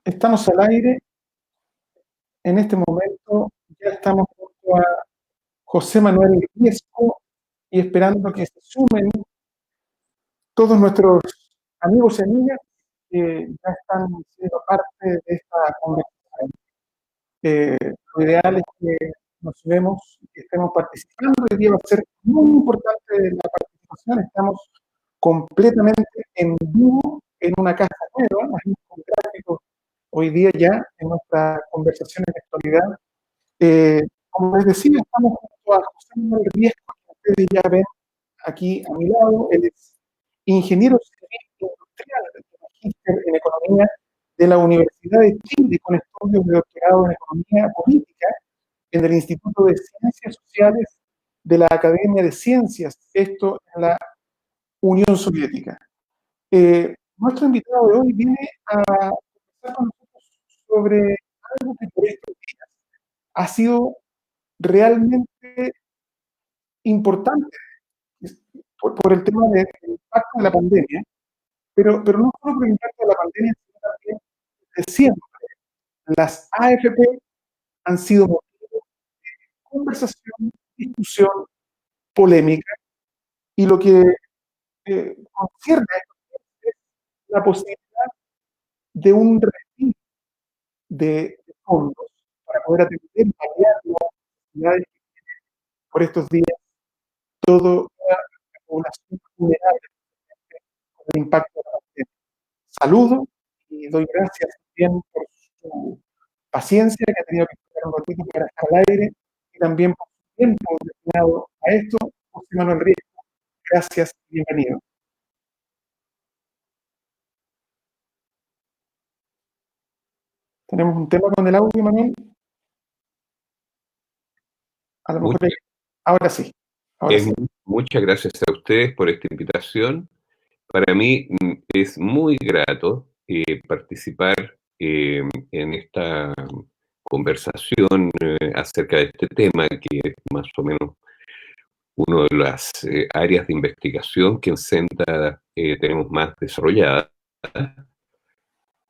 Estamos al aire. En este momento ya estamos junto a José Manuel Riesco y esperando que se sumen todos nuestros amigos y amigas que ya están siendo parte de esta conversación. Lo ideal es que nos sumemos y que estemos participando. Hoy día va a ser muy importante la participación. Estamos completamente en vivo en una casa nueva, con gráficos hoy día ya en nuestra conversación en la actualidad. Como les decía, estamos junto a José Manuel Riesco, que ustedes ya ven aquí a mi lado. Él es ingeniero civil industrial, magíster en economía de la Universidad de Chile, con estudios de doctorado en economía política en el Instituto de Ciencias Sociales de la Academia de Ciencias, esto en la Unión Soviética. Nuestro invitado de hoy viene a conversar con nosotros sobre algo que por estos días ha sido realmente importante por el tema del impacto de la pandemia, pero no solo por el impacto de la pandemia, sino también de siempre. Las AFP han sido motivo de conversación, discusión, polémica, y lo que concierne a esto es la posibilidad de un retiro de fondos para poder atender y paliar las necesidades que tiene por estos días toda la población vulnerable con el impacto de la pandemia. Saludo y doy gracias también por su paciencia, que ha tenido que esperar un ratito para estar al aire, y también por su tiempo destinado a esto. José Manuel Riesco, gracias y bienvenido. ¿Tenemos un tema con el audio, Manuel? A lo mejor ahora sí. Ahora sí. Muchas gracias a ustedes por esta invitación. Para mí es muy grato participar en esta conversación acerca de este tema, que es más o menos una de las áreas de investigación que en Senda tenemos más desarrollada.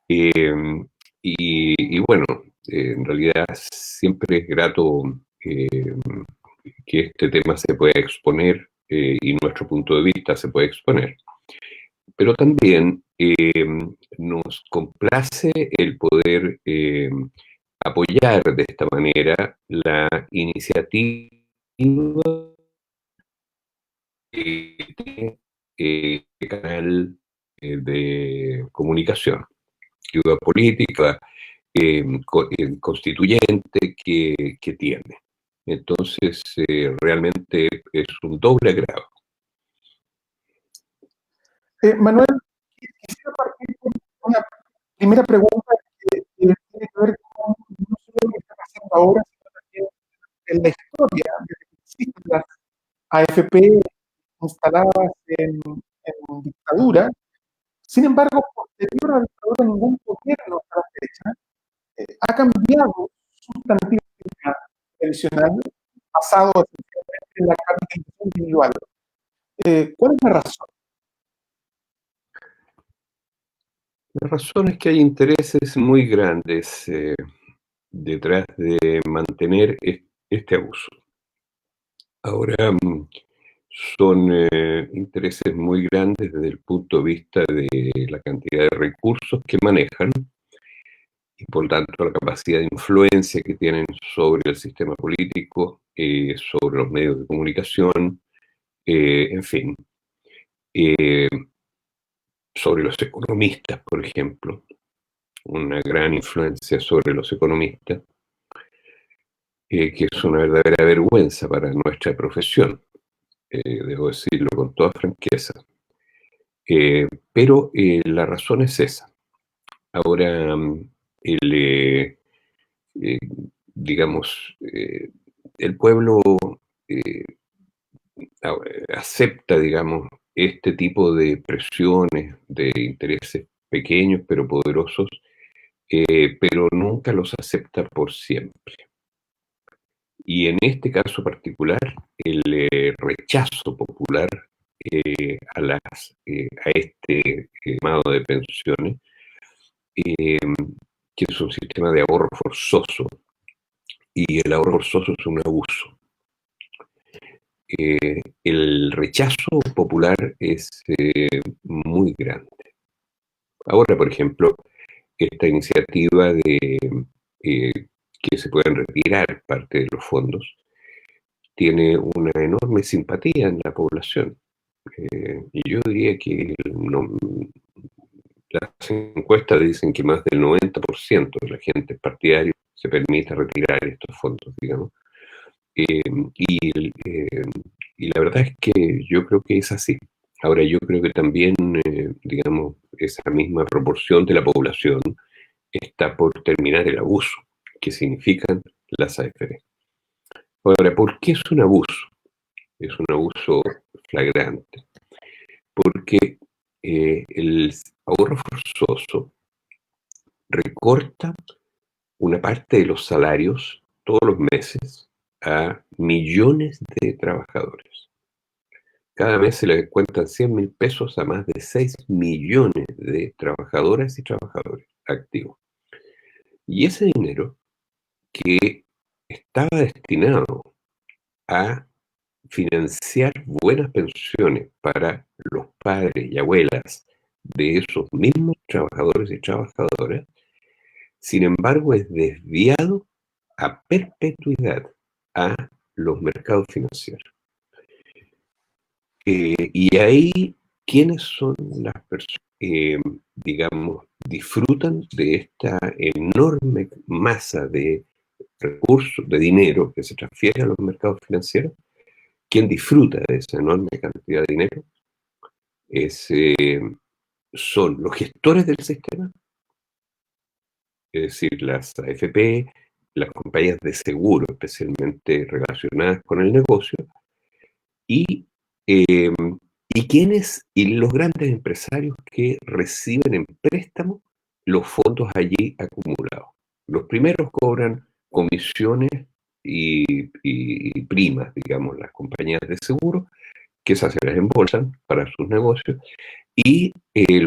Y bueno, en realidad siempre es grato que este tema se pueda exponer y nuestro punto de vista se puede exponer. Pero también nos complace el poder apoyar de esta manera la iniciativa de canal de comunicación, ayuda política, constituyente que tiene. Entonces, realmente es un doble agrado. Manuel, quisiera partir con una primera pregunta que tiene que ver con no solo lo que está pasando ahora, sino también en la historia de que existen las AFP instaladas en dictadura. Sin embargo, posterior a la dictadura, ningún gobierno a la fecha ha cambiado sustantivamente la tradicional, basado esencialmente en la capitalización individual. ¿Cuál es la razón? La razón es que hay intereses muy grandes detrás de mantener este abuso. Ahora, son intereses muy grandes desde el punto de vista de la cantidad de recursos que manejan y por tanto la capacidad de influencia que tienen sobre el sistema político, sobre los medios de comunicación, en fin, sobre los economistas, por ejemplo, una gran influencia sobre los economistas, que es una verdadera vergüenza para nuestra profesión, debo decirlo con toda franqueza. Pero la razón es esa. Ahora, digamos, el pueblo acepta, digamos, este tipo de presiones de intereses pequeños pero poderosos, pero nunca los acepta por siempre. Y en este caso particular, el rechazo popular a este llamado de pensiones que es un sistema de ahorro forzoso, y el ahorro forzoso es un abuso. El rechazo popular es muy grande. Ahora, por ejemplo, esta iniciativa de eh, que se puedan retirar parte de los fondos tiene una enorme simpatía en la población. Y yo diría que las encuestas dicen que más del 90% de la gente partidaria se permite retirar estos fondos, digamos. Eh, y, eh, y la verdad es que yo creo que es así. Ahora, yo creo que también, digamos, esa misma proporción de la población está por terminar el abuso que significan las AFP. Ahora, ¿por qué es un abuso? Es un abuso flagrante, porque el ahorro forzoso recorta una parte de los salarios todos los meses a millones de trabajadores. Cada mes se le descuentan 100.000 pesos a más de 6 millones de trabajadoras y trabajadores activos. Y ese dinero que estaba destinado a financiar buenas pensiones para los padres y abuelas de esos mismos trabajadores y trabajadoras, sin embargo, es desviado a perpetuidad a los mercados financieros. Y ahí, ¿quiénes son las personas que, digamos, disfrutan de esta enorme masa de recursos, de dinero que se transfiere a los mercados financieros? ¿Quién disfruta de esa enorme cantidad de dinero? Es, son los gestores del sistema, es decir, las AFP, las compañías de seguro, especialmente relacionadas con el negocio, y, eh, y los grandes empresarios que reciben en préstamo los fondos allí acumulados. Los primeros cobran comisiones y primas, digamos, las compañías de seguro, que esas se las embolsan para sus negocios, y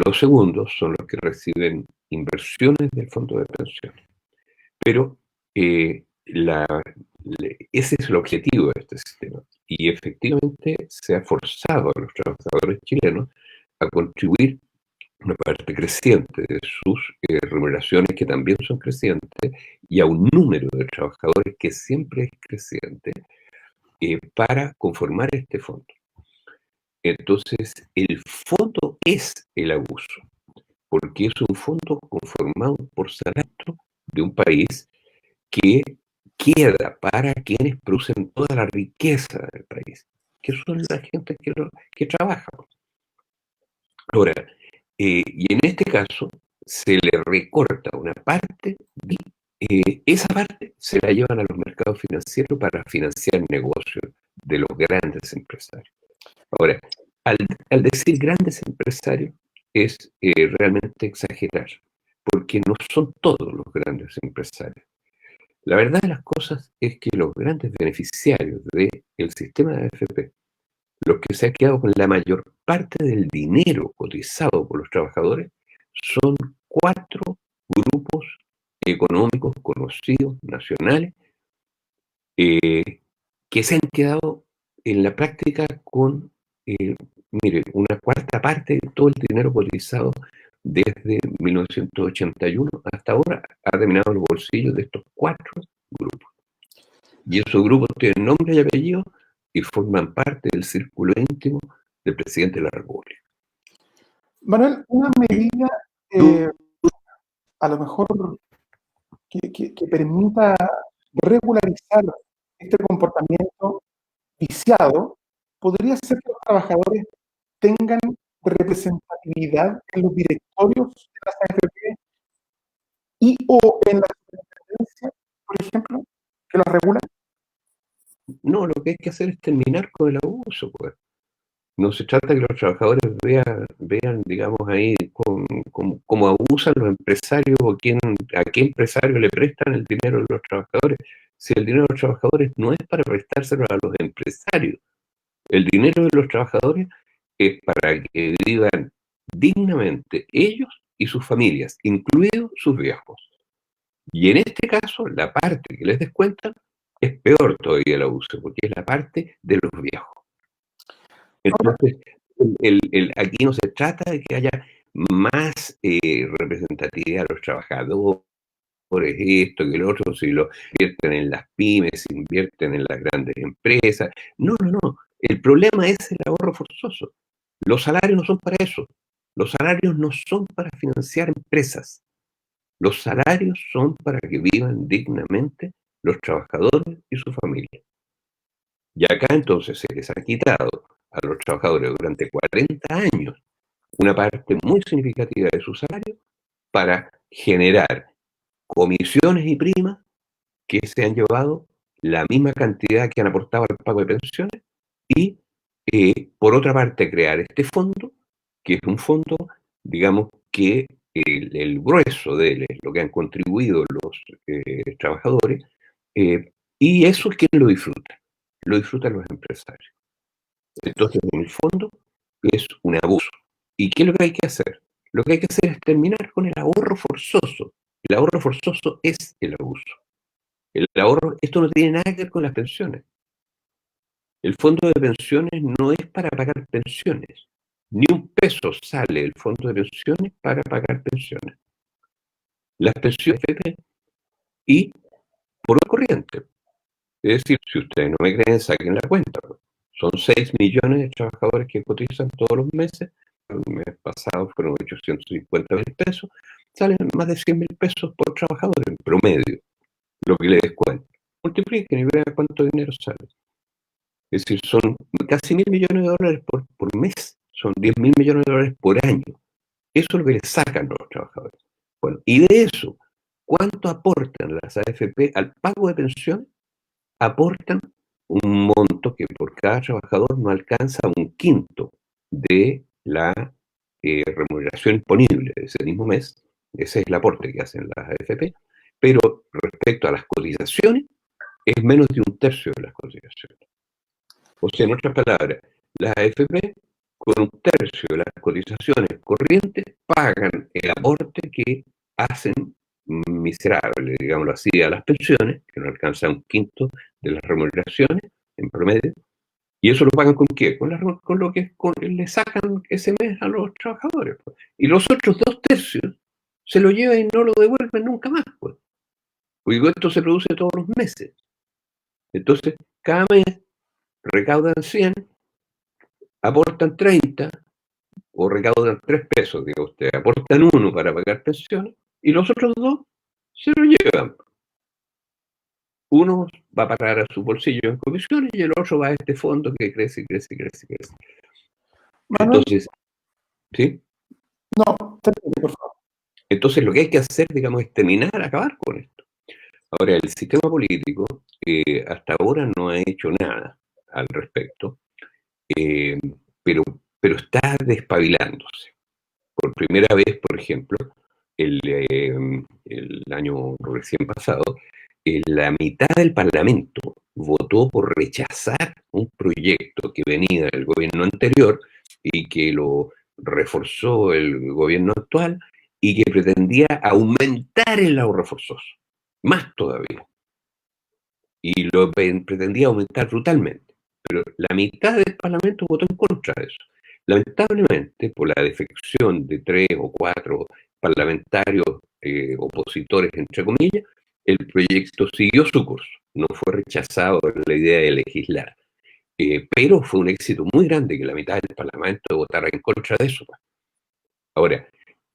los segundos son los que reciben inversiones del fondo de pensiones. Pero ese es el objetivo de este sistema. Y efectivamente se ha forzado a los trabajadores chilenos a contribuir una parte creciente de sus remuneraciones, que también son crecientes, y a un número de trabajadores que siempre es creciente, para conformar este fondo. Entonces, el fondo es el abuso, porque es un fondo conformado por salarios de un país que queda para quienes producen toda la riqueza del país, que son la gente que trabaja. Ahora, y en este caso se le recorta una parte de esa parte se la llevan a los mercados financieros para financiar negocios de los grandes empresarios. Ahora, al decir grandes empresarios es realmente exagerar, porque no son todos los grandes empresarios. La verdad de las cosas es que los grandes beneficiarios del sistema de AFP, los que se han quedado con la mayor parte del dinero cotizado por los trabajadores, son 4 grupos económicos conocidos, nacionales, eh, que se han quedado en la práctica con, mire, una cuarta parte de todo el dinero cotizado desde 1981 hasta ahora ha terminado en los bolsillos de estos 4 grupos. Y esos grupos tienen nombre y apellido y forman parte del círculo íntimo del presidente de la República. Manuel, una medida a lo mejor que permita regularizar este comportamiento viciado podría ser que los trabajadores tengan representatividad en los directorios de las AFP y o en la superintendencia, por ejemplo, que los regulan. No, lo que hay que hacer es terminar con el abuso, pues. No se trata de que los trabajadores vean, digamos, ahí cómo abusan los empresarios o a qué empresario le prestan el dinero de los trabajadores. Si el dinero de los trabajadores no es para prestárselo a los empresarios, el dinero de los trabajadores es para que vivan dignamente ellos y sus familias, incluidos sus viejos. Y en este caso, la parte que les descuentan es peor todavía el abuso, porque es la parte de los viejos. Entonces, aquí no se trata de que haya más representatividad de los trabajadores, esto que el otro, si lo invierten en las pymes, si invierten en las grandes empresas. No, no, no. El problema es el ahorro forzoso. Los salarios no son para eso. Los salarios no son para financiar empresas. Los salarios son para que vivan dignamente los trabajadores y su familia. Y acá entonces se les ha quitado a los trabajadores durante 40 años una parte muy significativa de su salario para generar comisiones y primas que se han llevado la misma cantidad que han aportado al pago de pensiones y, por otra parte, crear este fondo, que es un fondo, digamos, que el grueso de él es lo que han contribuido los trabajadores, y eso es quien lo disfrutan los empresarios. Entonces, en el fondo, es un abuso. ¿Y qué es lo que hay que hacer? Lo que hay que hacer es terminar con el ahorro forzoso. El ahorro forzoso es el abuso. El ahorro, esto no tiene nada que ver con las pensiones. El fondo de pensiones no es para pagar pensiones. Ni un peso sale del fondo de pensiones para pagar pensiones. Las pensiones y por lo corriente. Es decir, si ustedes no me creen, saquen la cuenta. Son 6 millones de trabajadores que cotizan todos los meses. El mes pasado fueron 850.000 pesos. Salen más de 100.000 pesos por trabajador en promedio, lo que le descuento. Multipliquen y vean cuánto dinero sale. Es decir, son casi 1.000 millones de dólares por mes. Son 10.000 millones de dólares por año. Eso es lo que le sacan los trabajadores. Bueno, y de eso, ¿cuánto aportan las AFP al pago de pensiones? Aportan un monto que por cada trabajador no alcanza un quinto de la remuneración disponible de ese mismo mes. Ese es el aporte que hacen las AFP. Pero respecto a las cotizaciones, es menos de un tercio de las cotizaciones. O sea, en otras palabras, las AFP, con un tercio de las cotizaciones corrientes, pagan el aporte que hacen miserable, digámoslo así, a las pensiones, que no alcanzan un quinto de las remuneraciones en promedio. ¿Y eso lo pagan con qué? Con lo que le sacan ese mes a los trabajadores. Pues. Y los otros 2 tercios se lo llevan y no lo devuelven nunca más. Pues. Porque esto se produce todos los meses. Entonces, cada mes recaudan 100, aportan 30 o recaudan 3 pesos, diga usted, aportan 1 para pagar pensiones y los otros 2 se lo llevan. Uno va a parar a su bolsillo en comisiones y el otro va a este fondo que crece, crece, crece, crece. Manuel, Entonces, ¿sí? no, termine, por favor. Entonces lo que hay que hacer, digamos, es terminar, acabar con esto. Ahora, el sistema político hasta ahora no ha hecho nada al respecto, eh, pero, pero está despabilándose. Por primera vez, por ejemplo, el año recién pasado, la mitad del Parlamento votó por rechazar un proyecto que venía del gobierno anterior y que lo reforzó el gobierno actual y que pretendía aumentar el ahorro forzoso, más todavía. Y lo pretendía aumentar brutalmente. Pero la mitad del Parlamento votó en contra de eso. Lamentablemente, por la defección de 3 o 4 parlamentarios opositores, entre comillas, el proyecto siguió su curso. No fue rechazado la idea de legislar. Pero fue un éxito muy grande que la mitad del Parlamento votara en contra de eso. Ahora,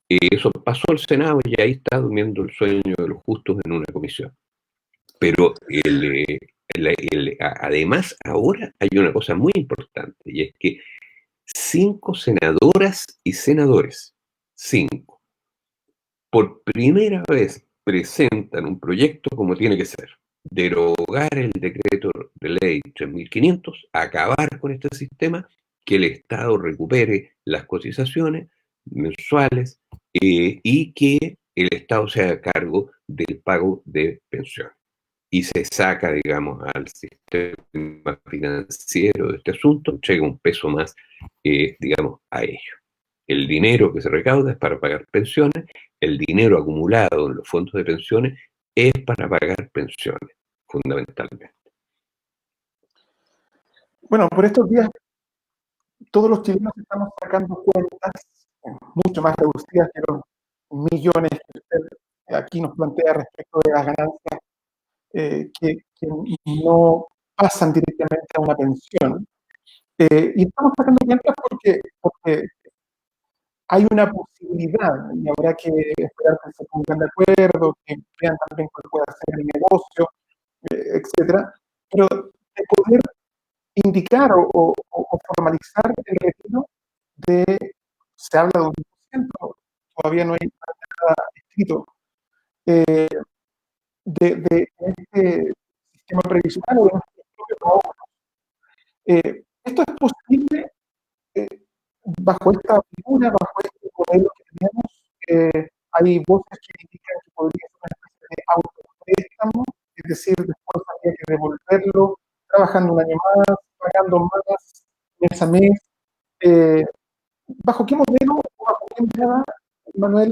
eso pasó al Senado y ahí está durmiendo el sueño de los justos en una comisión. Pero además ahora hay una cosa muy importante y es que 5 senadoras y senadores, 5, por primera vez presentan un proyecto como tiene que ser. Derogar el decreto de ley 3.500, acabar con este sistema, que el Estado recupere las cotizaciones mensuales y que el Estado se haga cargo del pago de pensiones. Y se saca, digamos, al sistema financiero de este asunto, entrega un peso más, digamos, a ello. El dinero que se recauda es para pagar pensiones, el dinero acumulado en los fondos de pensiones es para pagar pensiones, fundamentalmente. Bueno, por estos días todos los chilenos estamos sacando cuentas mucho más reducidas que los millones que usted aquí nos plantea respecto de las ganancias que no pasan directamente a una pensión. Y estamos sacando cuentas porque hay una posibilidad, y habrá que esperar que se pongan de acuerdo, que vean también cuál puede ser el negocio, etcétera, pero de poder indicar o formalizar el retiro se habla de un 10%, todavía no hay nada escrito, de este sistema previsional o de nuestros propios ahorros. Esto es posible eh, bajo esta figura, bajo este modelo que tenemos. Hay voces que indican que podría ser una especie de autopréstamo, es decir, después habría que devolverlo trabajando un año más, pagando más mes a mes. ¿Bajo qué modelo o bajo qué mirada, Manuel,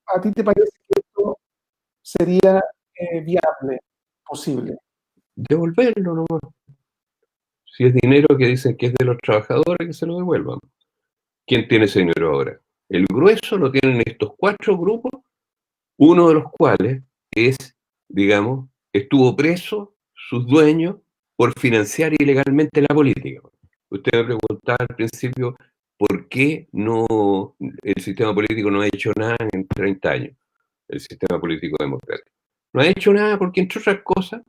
a ti te parece que esto sería viable, posible? Devolverlo nomás. Si es dinero que dicen que es de los trabajadores, que se lo devuelvan. ¿Quién tiene ese dinero ahora? El grueso lo tienen estos 4 grupos, uno de los cuales es, digamos, estuvo preso, sus dueños, por financiar ilegalmente la política. Usted me preguntaba al principio por qué no el sistema político no ha hecho nada en 30 años, el sistema político democrático. No ha hecho nada porque, entre otras cosas,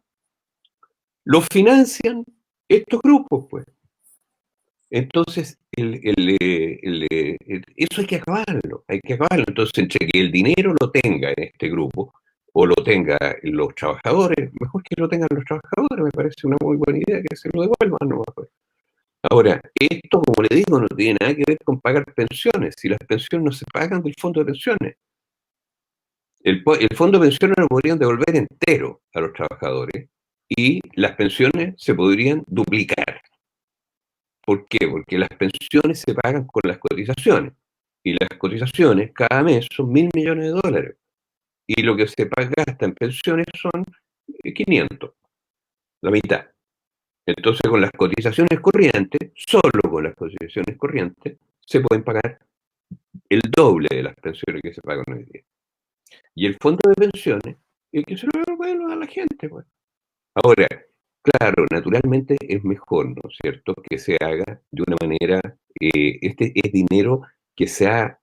lo financian estos grupos, pues. Entonces, eso hay que acabarlo, hay que acabarlo. Entonces, entre que el dinero lo tenga en este grupo o lo tenga los trabajadores, mejor que lo tengan los trabajadores, me parece una muy buena idea que se lo devuelvan nomás, pues. Ahora, esto, como le digo, no tiene nada que ver con pagar pensiones. Si las pensiones no se pagan del fondo de pensiones, el fondo de pensiones lo podrían devolver entero a los trabajadores y las pensiones se podrían duplicar. ¿Por qué? Porque las pensiones se pagan con las cotizaciones y las cotizaciones cada mes son 1.000 millones de dólares y lo que se gasta en pensiones son 500, la mitad. Entonces, con las cotizaciones corrientes, solo con las cotizaciones corrientes, se pueden pagar el doble de las pensiones que se pagan hoy día. Y el fondo de pensiones es que se lo devuelvan a la gente, pues. Ahora, claro, naturalmente es mejor, ¿no es cierto?, que se haga de una manera, este es dinero que se ha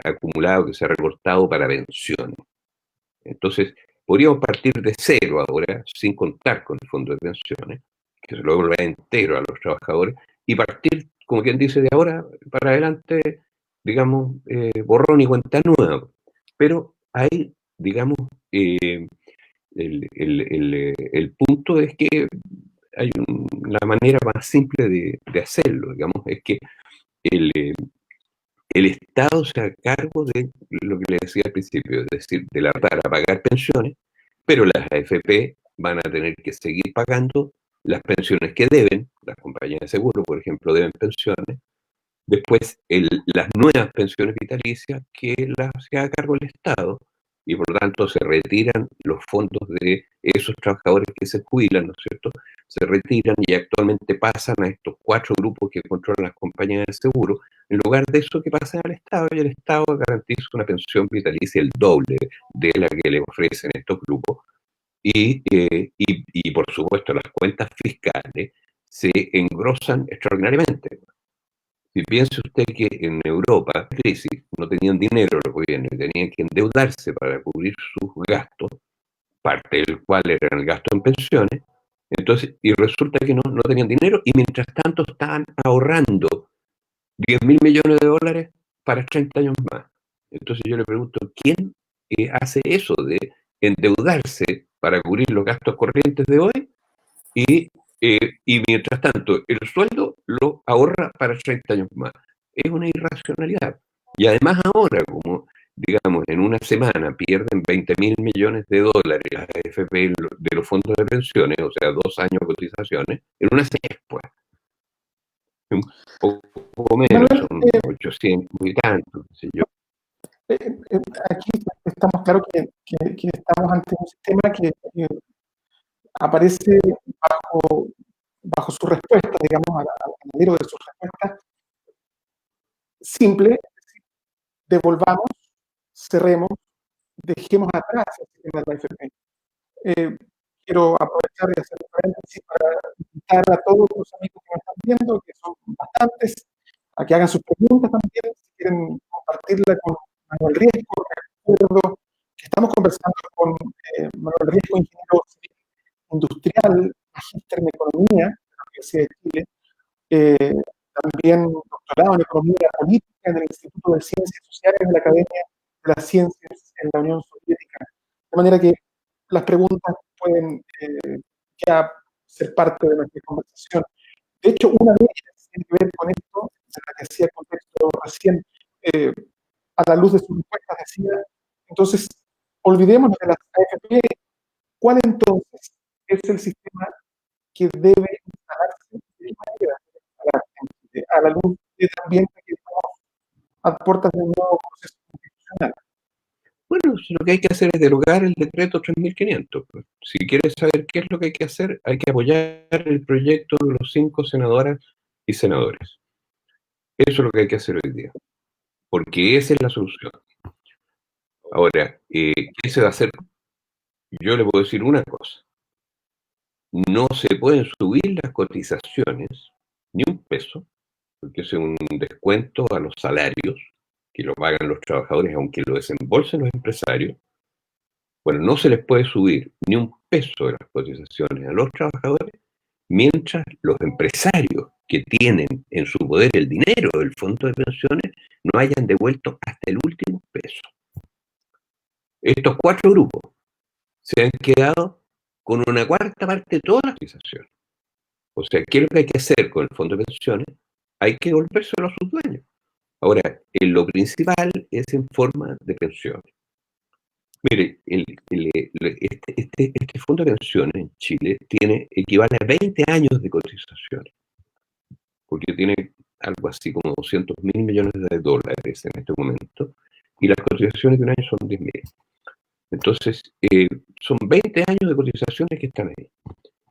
acumulado, que se ha recortado para pensiones. Entonces, podríamos partir de cero ahora, sin contar con el fondo de pensiones, que se lo devuelva entero a los trabajadores, y partir, como quien dice, de ahora para adelante, digamos, borrón y cuenta nueva. Pero hay, digamos, el punto es que hay una manera más simple de hacerlo, digamos, es que el, el Estado se haga cargo de lo que le decía al principio, es decir, para pagar pensiones, pero las AFP van a tener que seguir pagando las pensiones que deben, las compañías de seguro, por ejemplo, deben pensiones, después las nuevas pensiones vitalicias que las se haga cargo el Estado, y por lo tanto se retiran los fondos de esos trabajadores que se jubilan, ¿no es cierto? Se retiran y actualmente pasan a estos 4 grupos que controlan las compañías de seguro, en lugar de eso que pasa al Estado, y el Estado garantiza una pensión vitalicia el doble de la que le ofrecen estos grupos. Y por supuesto las cuentas fiscales se engrosan extraordinariamente. Si piensa usted que en Europa, en crisis, no tenían dinero los gobiernos y tenían que endeudarse para cubrir sus gastos, parte del cual era el gasto en pensiones, entonces, y resulta que no tenían dinero y mientras tanto estaban ahorrando 10.000 millones de dólares para 30 años más. Entonces yo le pregunto, ¿quién hace eso de endeudarse para cubrir los gastos corrientes de hoy y mientras tanto el sueldo lo ahorra para 30 años más? Es una irracionalidad. Y además ahora, como digamos en una semana pierden 20.000 millones de dólares las AFP de los fondos de pensiones, o sea, 2 años de cotizaciones, en una semana, pues, un poco menos, Manuel, son 800 y tanto, qué sé yo. Aquí estamos claros que estamos ante un sistema que aparece bajo su respuesta, digamos, al hilo de sus respuestas, simple, devolvamos, cerremos, dejemos atrás el sistema de la AFP. Quiero aprovechar y hacer un paréntesis para invitar a todos los amigos que me están viendo, que son bastantes, a que hagan sus preguntas también, si quieren compartirla con Manuel Riesco. Recuerdo que estamos conversando con Manuel Riesco, ingeniero civil industrial, magíster en economía de la Universidad de Chile, también doctorado en economía política en el Instituto de Ciencias Sociales de la Academia de las Ciencias en la Unión Soviética. De manera que las preguntas pueden ya ser parte de nuestra conversación. De hecho, una de ellas tiene que ver con esto, de la que hacía el contexto recién, a la luz de sus respuestas decía, entonces, olvidémonos de las AFP, ¿cuál entonces es el sistema que debe instalarse de qué manera a la luz de también que estamos a puertas de un nuevo proceso constitucional? Bueno, lo que hay que hacer es derogar el decreto 3500. Pues. Si quieres saber qué es lo que hay que hacer, hay que apoyar el proyecto de los 5 senadoras y senadores. Eso es lo que hay que hacer hoy día, porque esa es la solución. Ahora, ¿qué se va a hacer? Yo le puedo decir una cosa. No se pueden subir las cotizaciones ni un peso, porque es un descuento a los salarios que lo pagan los trabajadores, aunque lo desembolsen los empresarios. Bueno, no se les puede subir ni un peso de las cotizaciones a los trabajadores mientras los empresarios que tienen en su poder el dinero del fondo de pensiones no hayan devuelto hasta el último peso. Estos 4 grupos se han quedado con una cuarta parte de todas las cotizaciones. O sea, ¿qué es lo que hay que hacer con el fondo de pensiones? Hay que devolvérselo a sus dueños. Ahora, lo principal es en forma de pensiones. Mire, este fondo de pensiones en Chile equivale a 20 años de cotizaciones, porque tiene algo así como 200.000 millones de dólares en este momento, y las cotizaciones de un año son 10.000. Entonces, son 20 años de cotizaciones que están ahí.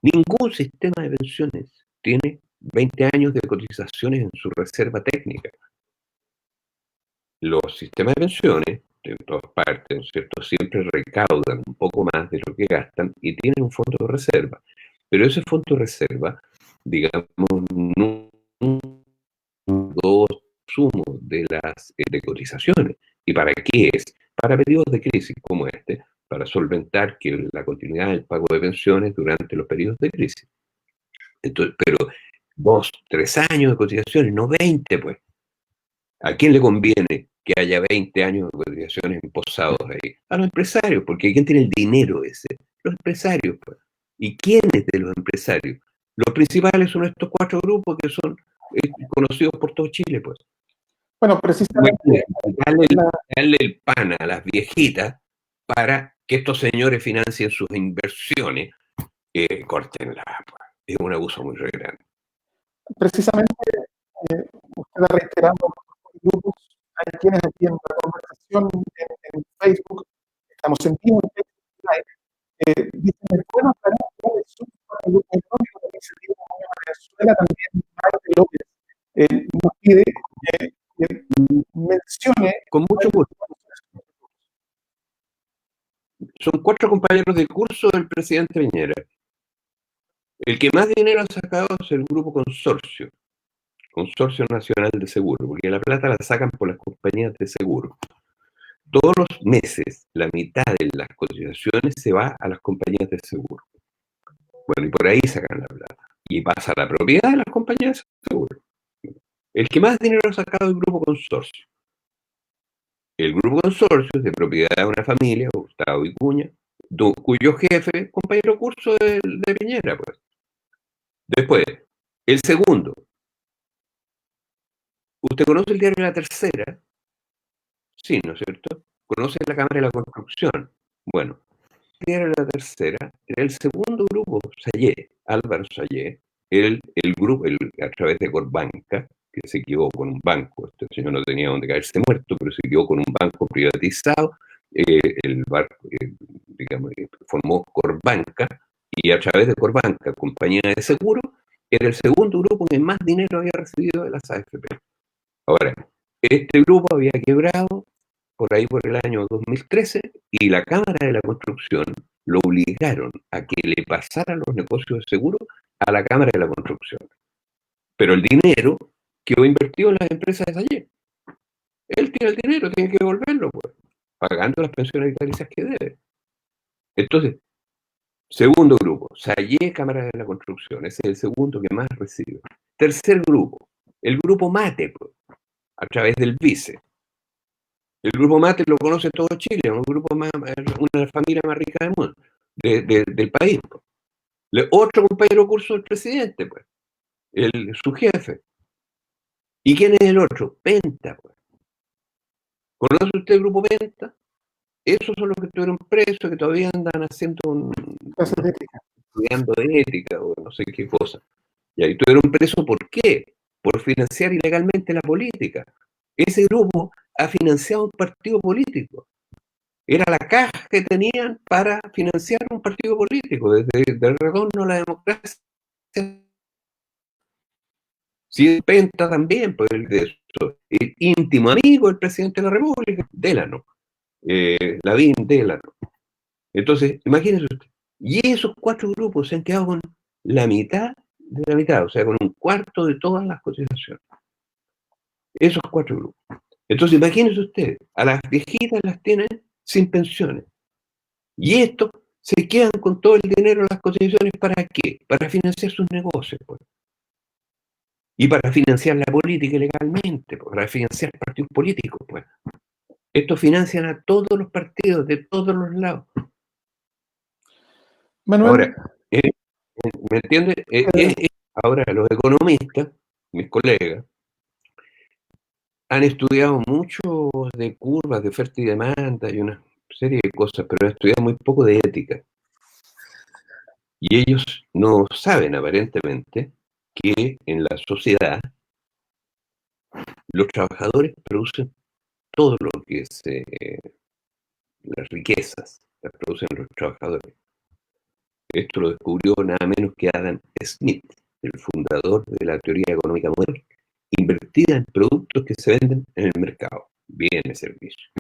Ningún sistema de pensiones tiene 20 años de cotizaciones en su reserva técnica. Los sistemas de pensiones, en todas partes, ¿no es cierto?, siempre recaudan un poco más de lo que gastan y tienen un fondo de reserva. Pero ese fondo de reserva, digamos, no dos sumos de las de cotizaciones. ¿Y para qué es? Para periodos de crisis como este, para solventar que la continuidad del pago de pensiones durante los periodos de crisis. Entonces, pero 2, 3 años de cotizaciones, no 20, pues. ¿A quién le conviene que haya 20 años de cotizaciones imposados ahí? A los empresarios, porque ¿quién tiene el dinero ese? Los empresarios, pues. ¿Y quiénes de los empresarios? Los principales son estos 4 grupos que son conocidos por todo Chile, pues. Bueno, precisamente. Darle el pan a las viejitas para que estos señores financien sus inversiones, córtenla, pues. Es un abuso muy grande. Precisamente, usted ha reiterado los grupos, hay quienes aquí en la conversación en Facebook, estamos en vivo en Facebook Live, dicen, es bueno aclarar cuál es su grupo económico de la iniciativa Unión Venezuela, también Marte López nos pide que mencione. Con mucho gusto. Son 4 compañeros de curso del presidente Piñera. El que más dinero ha sacado es el grupo Consorcio Nacional de Seguro, porque la plata la sacan por las compañías de seguro. Todos los meses, la mitad de las cotizaciones se va a las compañías de seguro. Bueno, y por ahí sacan la plata. Y pasa a la propiedad de las compañías de seguro. El que más dinero ha sacado es el grupo Consorcio. El grupo Consorcio es de propiedad de una familia, Gustavo Vicuña, cuyo jefe, compañero curso de Piñera, pues. Después, el segundo. ¿Usted conoce el diario La Tercera? Sí, ¿no es cierto? ¿Conoce la Cámara de la Construcción? Bueno, el diario La Tercera era el segundo grupo, Sayé, Álvaro Sayé, el grupo a través de Corbanca, que que se quedó con un banco. Este señor no tenía donde caerse muerto, pero se quedó con un banco privatizado. El banco, digamos, formó Corbanca, y a través de Corbanca, compañía de seguro, era el segundo grupo que más dinero había recibido de las AFP. Ahora, este grupo había quebrado por ahí por el año 2013 y la Cámara de la Construcción lo obligaron a que le pasara los negocios de seguro a la Cámara de la Construcción. Pero el dinero quedó invertido en las empresas de Sayé. Él tiene el dinero, tiene que devolverlo, pues, pagando las pensiones vitalicias que debe. Entonces, segundo grupo, Sayé, Cámara de la Construcción, ese es el segundo que más recibe. Tercer grupo, el grupo Mate, pues, a través del vice. El grupo Mate lo conoce todo Chile, un grupo más, una de las familias más ricas del mundo, del país. Pues. Otro compañero curso del presidente, pues, su jefe. ¿Y quién es el otro? Penta, pues. ¿Conoce usted el grupo Penta? Esos son los que estuvieron presos, que todavía andan haciendo estudiando ética o no sé qué cosa. Y ahí estuvieron presos, ¿por qué? Por financiar ilegalmente la política. Ese grupo ha financiado un partido político. Era la caja que tenían para financiar un partido político, desde el retorno a la democracia. Sí, Penta también, pues, el íntimo amigo del presidente de la República, Delano, Lavín Delano. Entonces, imagínense usted. Y esos cuatro grupos se han quedado con la mitad de la mitad, o sea, con un cuarto de todas las cotizaciones. Esos cuatro grupos. Entonces, imagínense usted, a las viejitas las tienen sin pensiones. Y estos se quedan con todo el dinero de las cotizaciones, ¿para qué? Para financiar sus negocios, pues. Y para financiar la política ilegalmente, pues, para financiar partidos políticos, pues. Estos financian a todos los partidos de todos los lados. Manuel, ahora, ¿me entiendes? Ahora, los economistas, mis colegas, han estudiado mucho de curvas de oferta y demanda y una serie de cosas, pero han estudiado muy poco de ética. Y ellos no saben aparentemente que en la sociedad los trabajadores producen todo lo que es las riquezas, las producen los trabajadores. Esto lo descubrió nada menos que Adam Smith, el fundador de la teoría económica moderna, invertida en productos que se venden en el mercado, bienes, servicios.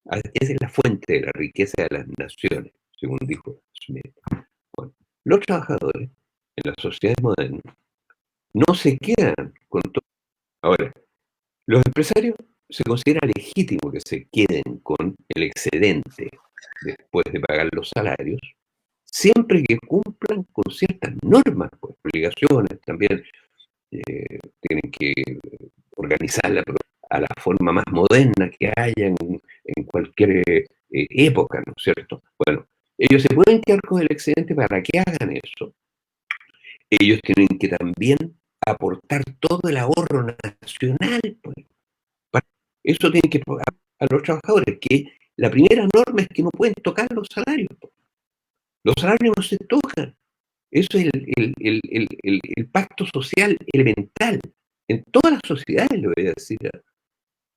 Esa es la fuente de la riqueza de las naciones, según dijo Smith. Bueno, los trabajadores en las sociedades modernas no se quedan con todo. Ahora, los empresarios se considera legítimo que se queden con el excedente después de pagar los salarios, siempre que cumplan con ciertas normas, pues, obligaciones también. Tienen que organizarla a la forma más moderna que haya en cualquier época, ¿no es cierto? Bueno, ellos se pueden quedar con el excedente para que hagan eso. Ellos tienen que también aportar todo el ahorro nacional, pues. Eso tienen que pagar a los trabajadores, que la primera norma es que no pueden tocar los salarios. Pues. Los salarios no se tocan. Eso es el pacto social elemental. En todas las sociedades, lo voy a decir.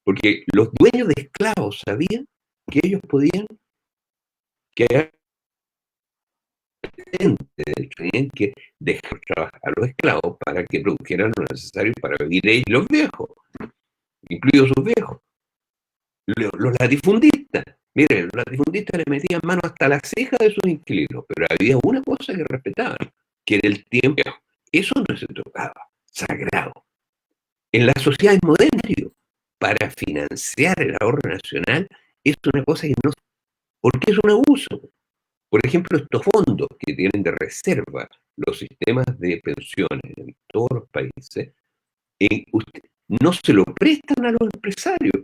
Porque los dueños de esclavos sabían que ellos podían quedar tenían que dejar trabajar a los esclavos para que produjeran lo necesario para vivir ellos, los viejos, incluidos sus viejos. Los latifundistas, miren, los latifundistas le metían mano hasta las cejas de sus inquilinos, pero había una cosa que respetaban, que era el tiempo. Eso no se tocaba, sagrado. En las sociedades modernas, para financiar el ahorro nacional, es una cosa que no, porque es un abuso. Por ejemplo, estos fondos que tienen de reserva los sistemas de pensiones en todos los países, no se lo prestan a los empresarios,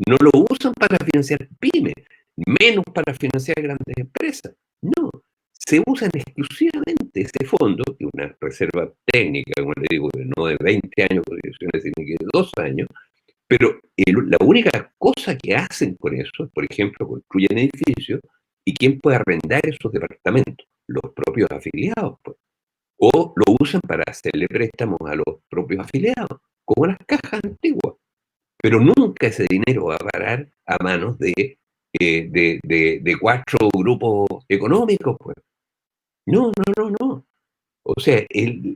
no lo usan para financiar pymes, menos para financiar grandes empresas. No, se usan exclusivamente ese fondo, que es una reserva técnica, como le digo, no de 20 años, sino que de 2 años, pero la única cosa que hacen con eso, por ejemplo, construyen edificios, ¿y quién puede arrendar esos departamentos? Los propios afiliados, pues. O lo usan para hacerle préstamos a los propios afiliados. como las cajas antiguas. Pero nunca ese dinero va a parar a manos de cuatro grupos económicos, pues. No, no, no, no. O sea,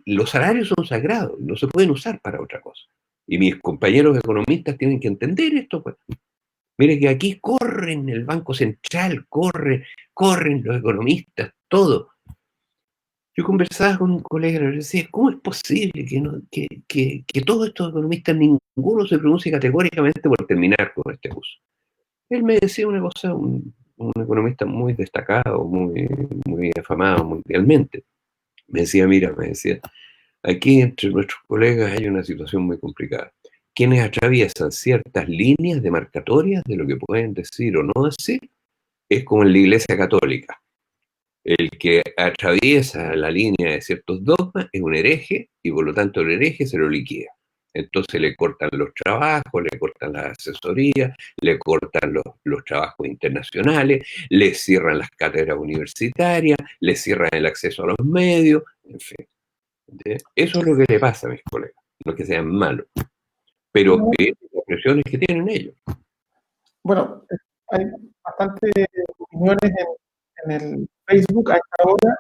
los salarios son sagrados, no se pueden usar para otra cosa. Y mis compañeros economistas tienen que entender esto, pues. Mire que aquí corren el Banco Central, corren los economistas, todo. Yo conversaba con un colega y le decía, ¿cómo es posible que todos estos economistas, ninguno se pronuncie categóricamente por terminar con este uso? Él me decía una cosa, un economista muy destacado, muy afamado mundialmente. Me decía, mira, me decía, aquí entre nuestros colegas hay una situación muy complicada. Quienes atraviesan ciertas líneas demarcatorias de lo que pueden decir o no decir, es como en la Iglesia Católica. El que atraviesa la línea de ciertos dogmas es un hereje y por lo tanto el hereje se lo liquida. Entonces le cortan los trabajos, le cortan las asesorías, le cortan los trabajos internacionales, le cierran las cátedras universitarias, le cierran el acceso a los medios, en fin. Eso es lo que le pasa a mis colegas, no es que sean malos, pero es las presiones que tienen ellos. Bueno, hay bastantes opiniones en el Facebook a esta hora.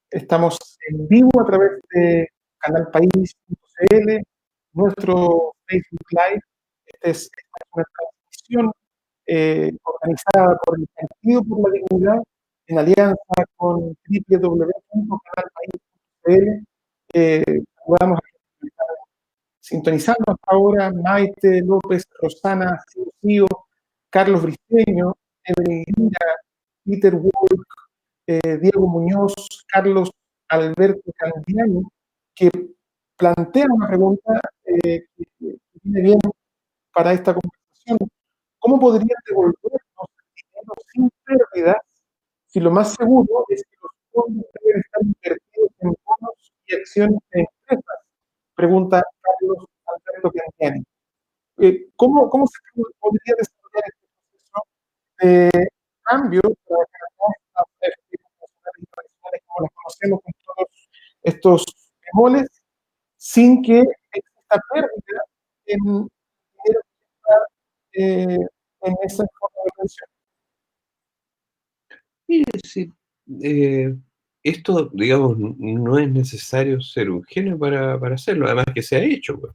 Estamos en vivo a través de canalpaís.cl, nuestro Facebook Live. Esta es una transmisión organizada por el Partido por la Dignidad en alianza con www.canalpaís.cl. Saludamos a sintonizando hasta ahora Maite López, Rosana, Ciro, Carlos Briceño, Evelyn Lira, Peter Wolk, Diego Muñoz, Carlos Alberto Candiani, que plantea una pregunta que viene bien para esta conversación. ¿Cómo podrían devolvernos el dinero sin pérdidas si lo más seguro es que los fondos deben estar invertidos en bonos y acciones de empresas? Pregunta Carlos Alberto Candiani. ¿Cómo se podría desarrollar este proceso de cambio para las internacionales y tradicionales como las conocemos con todos estos bemoles, sin que exista pérdida en dinero que está en esa forma de pensión? Y sí, esto, digamos, no es necesario ser un genio para hacerlo, además que se ha hecho, pues.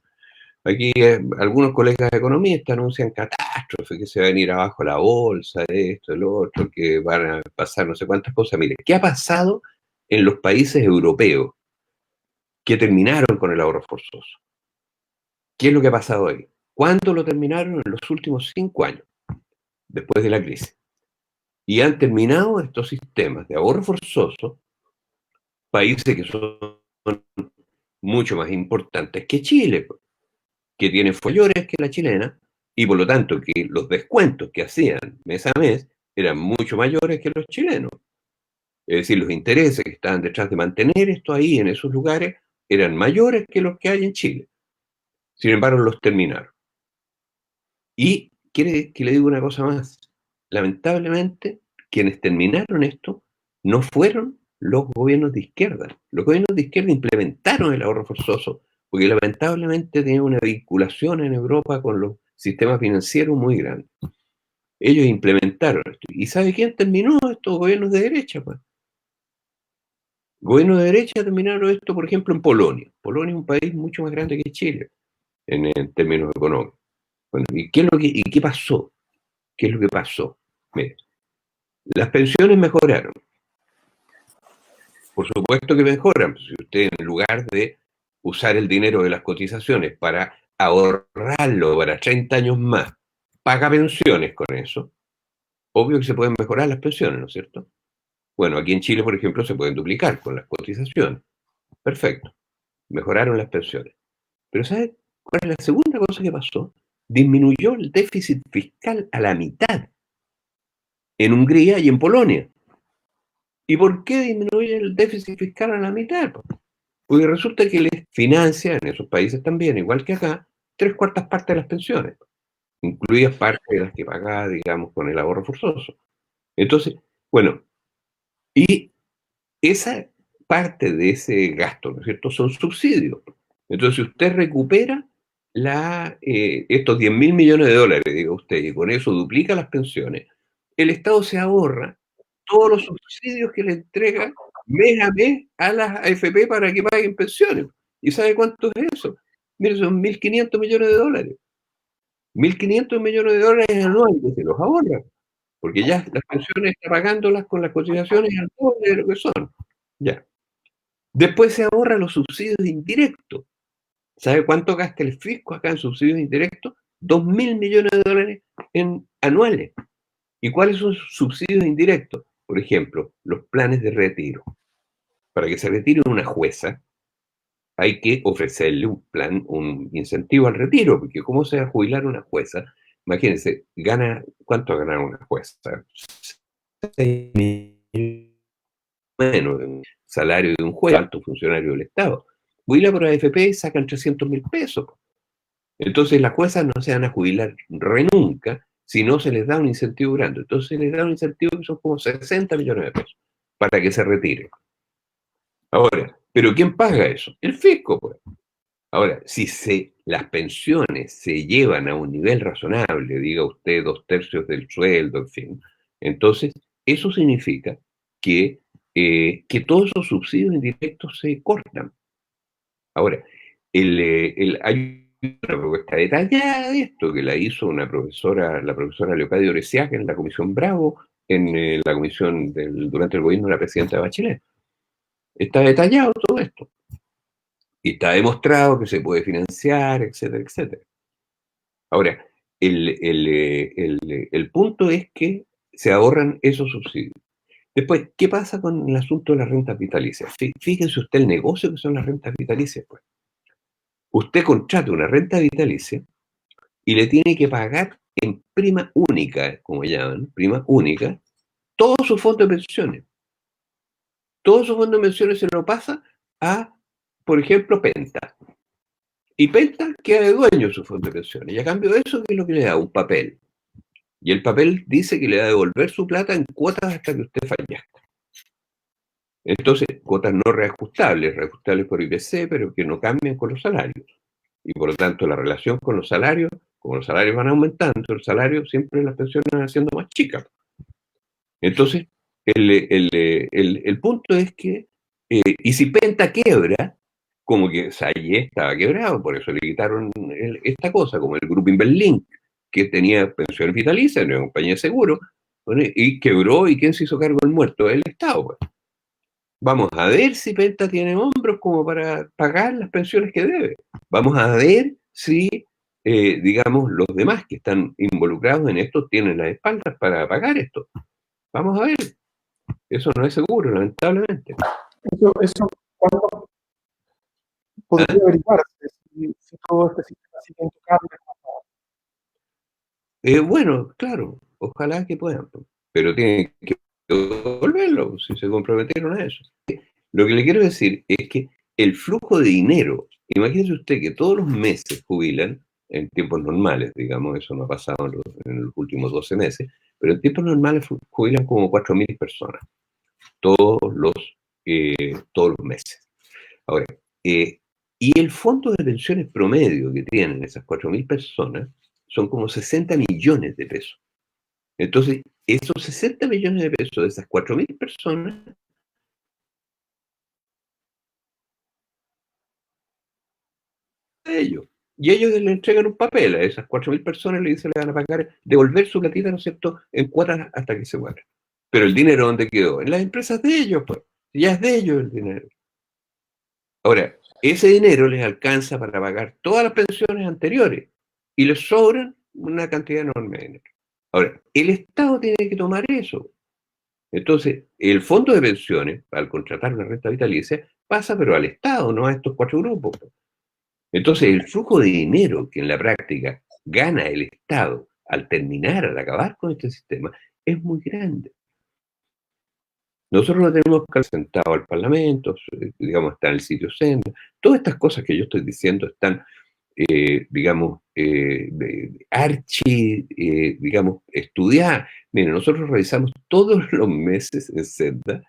Aquí algunos colegas de economistas anuncian catástrofe, que se va a venir abajo la bolsa, esto, el otro, que van a pasar no sé cuántas cosas. Mire, ¿qué ha pasado en los países europeos que terminaron con el ahorro forzoso? ¿Qué es lo que ha pasado ahí? ¿Cuándo lo terminaron? En los últimos 5 años, después de la crisis. Y han terminado estos sistemas de ahorro forzoso, países que son mucho más importantes que Chile, que tienen mayores que la chilena, y por lo tanto que los descuentos que hacían mes a mes eran mucho mayores que los chilenos. Es decir, los intereses que estaban detrás de mantener esto ahí en esos lugares eran mayores que los que hay en Chile. Sin embargo, los terminaron. Y quiere que le diga una cosa más. Lamentablemente, quienes terminaron esto no fueron los gobiernos de izquierda. Los gobiernos de izquierda implementaron el ahorro forzoso porque lamentablemente tenía una vinculación en Europa con los sistemas financieros muy grande. Ellos implementaron esto. ¿Y sabe quién terminó estos gobiernos de derecha? Pues? Gobiernos de derecha terminaron esto, por ejemplo, en Polonia. Polonia es un país mucho más grande que Chile en términos económicos. Bueno, ¿y qué pasó? ¿Qué es lo que pasó? Mire, las pensiones mejoraron. Por supuesto que mejoran. Si usted en lugar de usar el dinero de las cotizaciones para ahorrarlo para 30 años más, paga pensiones con eso, obvio que se pueden mejorar las pensiones, ¿no es cierto? Bueno, aquí en Chile, por ejemplo, se pueden duplicar con las cotizaciones. Perfecto. Mejoraron las pensiones. Pero ¿sabe cuál es la segunda cosa que pasó? Disminuyó el déficit fiscal a la mitad en Hungría y en Polonia. ¿Y por qué disminuye el déficit fiscal a la mitad? Porque resulta que les financia en esos países también, igual que acá, 3/4 partes de las pensiones, incluidas parte de las que pagaba, digamos, con el ahorro forzoso. Entonces, bueno, y esa parte de ese gasto, ¿no es cierto?, son subsidios. Entonces, si usted recupera estos 10.000 millones de dólares, diga usted, y con eso duplica las pensiones, el Estado se ahorra todos los subsidios que le entrega mes a mes a las AFP para que paguen pensiones. ¿Y sabe cuánto es eso? Mire, son 1.500 millones de dólares. 1.500 millones de dólares anuales que se los ahorra, porque ya las pensiones está pagándolas con las cotizaciones al doble de lo que son. Ya. Después se ahorra los subsidios indirectos. ¿Sabe cuánto gasta el fisco acá en subsidios indirectos? 2.000 millones de dólares anuales. ¿Y cuáles son sus subsidios indirectos? Por ejemplo, los planes de retiro. Para que se retire una jueza, hay que ofrecerle un plan, un incentivo al retiro, porque ¿cómo se va a jubilar una jueza? Imagínense, ¿cuánto gana una jueza? 6.000 menos el salario de un juez, alto funcionario del Estado. Jubila por AFP y sacan 300.000 pesos. Entonces las juezas no se van a jubilar nunca si no se les da un incentivo grande. Entonces se les da un incentivo que son como 60 millones de pesos para que se retire. Ahora, ¿pero quién paga eso? El fisco, pues. Ahora, si las pensiones se llevan a un nivel razonable, diga usted 2/3 del sueldo, en fin, entonces eso significa que todos esos subsidios indirectos se cortan. Ahora, hay una propuesta detallada de esto que la hizo la profesora Leocadia Oresiaga en la Comisión Bravo, en la comisión durante el gobierno de la presidenta Bachelet. Está detallado todo esto. Y está demostrado que se puede financiar, etcétera, etcétera. Ahora, el punto es que se ahorran esos subsidios. Después, ¿qué pasa con el asunto de las rentas vitalicias? Fíjense usted el negocio que son las rentas vitalicias. Pues. Usted contrata una renta vitalicia y le tiene que pagar en prima única, como llaman, prima única, todo su fondo de pensiones. Todo su fondo de pensiones se lo pasa a, por ejemplo, Penta. Y Penta queda de dueño de su fondo de pensiones. Y a cambio de eso, ¿qué es lo que le da? Un papel. Y el papel dice que le va a devolver su plata en cuotas hasta que usted fallezca. Entonces, cuotas no reajustables por IPC, pero que no cambian con los salarios. Y por lo tanto, la relación con los salarios, como los salarios van aumentando, el salario siempre las pensiones van siendo más chicas. Entonces, el punto es que, y si Penta quiebra, como que Salle estaba quebrado, por eso le quitaron esta cosa, como el grupo Inverlink, que tenía pensiones vitalicias, una compañía de seguro, ¿no? Y quebró, ¿y quién se hizo cargo del muerto? El Estado. Pues. Vamos a ver si Penta tiene hombros como para pagar las pensiones que debe. Vamos a ver si, digamos, los demás que están involucrados en esto tienen las espaldas para pagar esto. Vamos a ver. Eso no es seguro, lamentablemente. Eso ¿cuándo podría averiguarse si todo este sistema sigue intocable? Bueno, claro, ojalá que puedan, pero tienen que devolverlo si se comprometieron a eso. Lo que le quiero decir es que el flujo de dinero, imagínese usted que todos los meses jubilan, en tiempos normales, digamos, eso no ha pasado en los últimos 12 meses, pero en tiempos normales jubilan como 4.000 personas, todos los meses. Ahora, y el fondo de pensiones promedio que tienen esas 4.000 personas son como 60 millones de pesos. Entonces, esos 60 millones de pesos de esas 4.000 personas, de ellos. Y ellos le entregan un papel a esas 4.000 personas, le dicen le van a pagar, devolver su platita, ¿no es cierto?, en cuotas hasta que se muera. Pero el dinero, ¿dónde quedó? En las empresas de ellos, pues. Ya es de ellos el dinero. Ahora, ese dinero les alcanza para pagar todas las pensiones anteriores y les sobran una cantidad enorme de dinero. Ahora, el Estado tiene que tomar eso. Entonces, el fondo de pensiones, al contratar una renta vitalicia, pasa pero al Estado, no a estos 4 grupos. Entonces, el flujo de dinero que en la práctica gana el Estado al terminar, al acabar con este sistema, es muy grande. Nosotros lo tenemos que sentado al Parlamento, digamos, está en el sitio Senda. Todas estas cosas que yo estoy diciendo están, digamos, digamos, estudiadas. Miren, nosotros revisamos todos los meses en Senda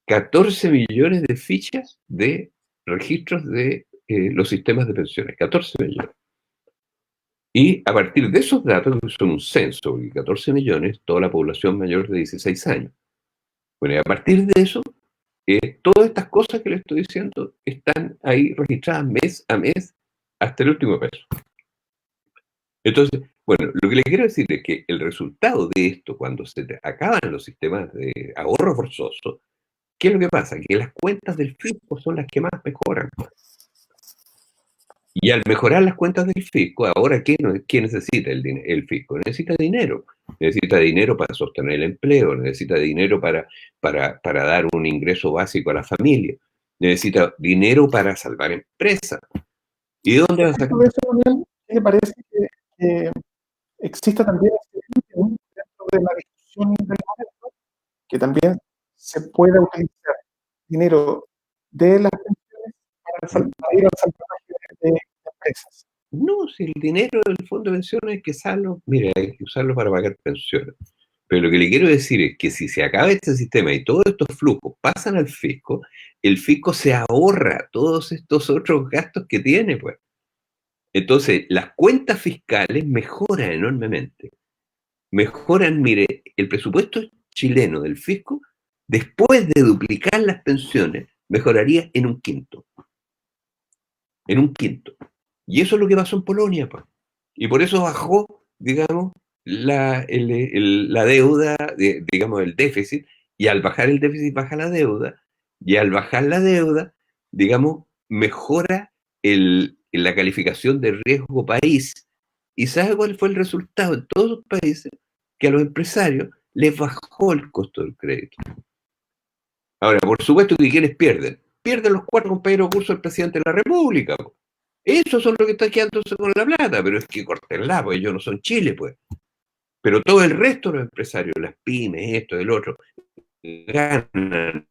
14 millones de fichas de registros de los sistemas de pensiones. 14 millones. Y a partir de esos datos, que son un censo, y 14 millones, toda la población mayor de 16 años. Bueno, y a partir de eso, todas estas cosas que le estoy diciendo están ahí registradas mes a mes hasta el último peso. Entonces, bueno, lo que le quiero decir es que el resultado de esto, cuando se acaban los sistemas de ahorro forzoso, ¿qué es lo que pasa? Que las cuentas del fisco son las que más mejoran. Y al mejorar las cuentas del fisco, ahora, ¿qué necesita el fisco? Necesita dinero. Necesita dinero para sostener el empleo, necesita dinero para dar un ingreso básico a la familia, necesita dinero para salvar empresas. ¿Y de dónde va a sacar? Por eso, Daniel, me parece que exista también dentro de la discusión del momento, que también se pueda utilizar dinero de las pensiones para ir al salvataje de empresas. No, si el dinero del fondo de pensiones hay que usarlo, mira, hay que usarlo para pagar pensiones. Pero lo que le quiero decir es que si se acaba este sistema y todos estos flujos pasan al fisco, el fisco se ahorra todos estos otros gastos que tiene, pues. Entonces, las cuentas fiscales mejoran enormemente. Mejoran, mire, el presupuesto chileno del fisco, después de duplicar las pensiones, mejoraría en un quinto. En un quinto. Y eso es lo que pasó en Polonia, pues. Y por eso bajó, digamos, la deuda, digamos, el déficit, y al bajar el déficit baja la deuda, y al bajar la deuda, digamos, mejora la calificación de riesgo país. ¿Y sabe cuál fue el resultado en todos los países? Que a los empresarios les bajó el costo del crédito. Ahora, por supuesto que ¿quiénes pierden? Pierden los 4 compañeros de curso del presidente de la República, pues. Esos son los que están quedándose con la plata, pero es que cortenla, pues ellos no son Chile, pues. Pero todo el resto de los empresarios, las pymes, esto, el otro, ganan.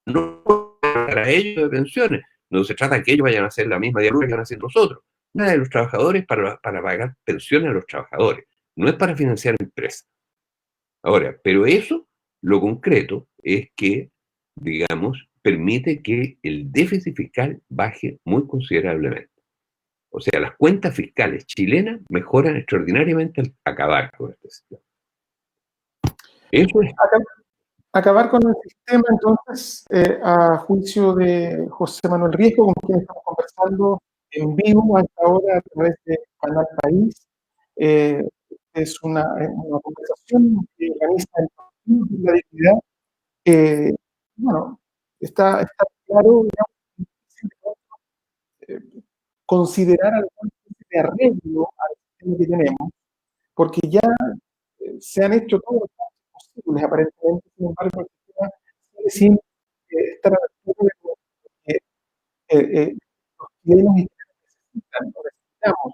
No para ellos de pensiones. No se trata de que ellos vayan a hacer la misma diaria que van a hacer nosotros. Nada de los trabajadores para pagar pensiones a los trabajadores. No es para financiar empresas. Ahora, pero eso, lo concreto, es que, digamos, permite que el déficit fiscal baje muy considerablemente. O sea, las cuentas fiscales chilenas mejoran extraordinariamente al acabar con este sistema. Eso es. Acabar con el sistema, entonces, a juicio de José Manuel Riesco, con quien estamos conversando en vivo hasta ahora a través de Canal País. Es una conversación que organiza el Partido de la Dignidad. Bueno, está claro, digamos, considerar algún tipo de arreglo al sistema que tenemos, porque ya se han hecho todos los pasos posibles, aparentemente. Sin embargo, el sistema sigue sin estar a la altura de lo que los chilenos y necesitan, lo necesitamos,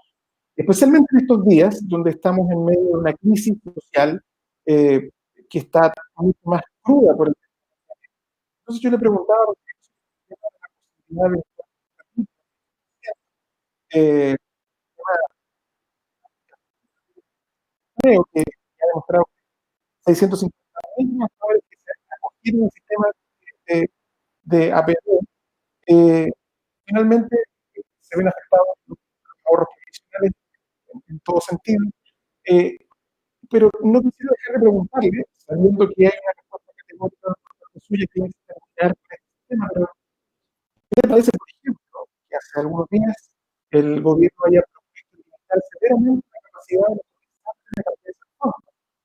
especialmente en estos días donde estamos en medio de una crisis social que está mucho más cruda por el. Entonces yo le preguntaba la posibilidad de creo que ha demostrado 650 mismos trabajadores que se acogieron al sistema de APP, finalmente se ven afectados los ahorros previsionales en todo sentido. Pero no quisiera dejar de preguntarle, sabiendo que hay una respuesta categórica de suya que es terminar con este sistema, pero ¿qué le parece, por ejemplo, que hace algunos días el gobierno haya propuesto limitar severamente la capacidad de los utilizantes de carteras de fondos?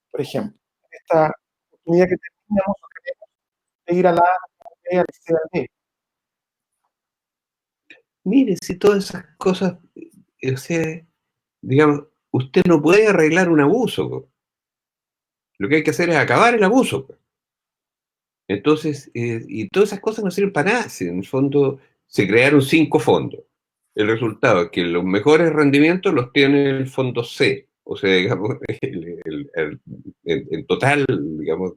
Por ejemplo, en esta oportunidad que teníamos o queremos de ir a la A, al CAD. Mire, si todas esas cosas, o sea, digamos, usted no puede arreglar un abuso, pues. Lo que hay que hacer es acabar el abuso, pues. Entonces, y todas esas cosas no sirven para nada. Si en el fondo se crearon 5 fondos. El resultado es que los mejores rendimientos los tiene el fondo C. O sea, digamos, en total, digamos,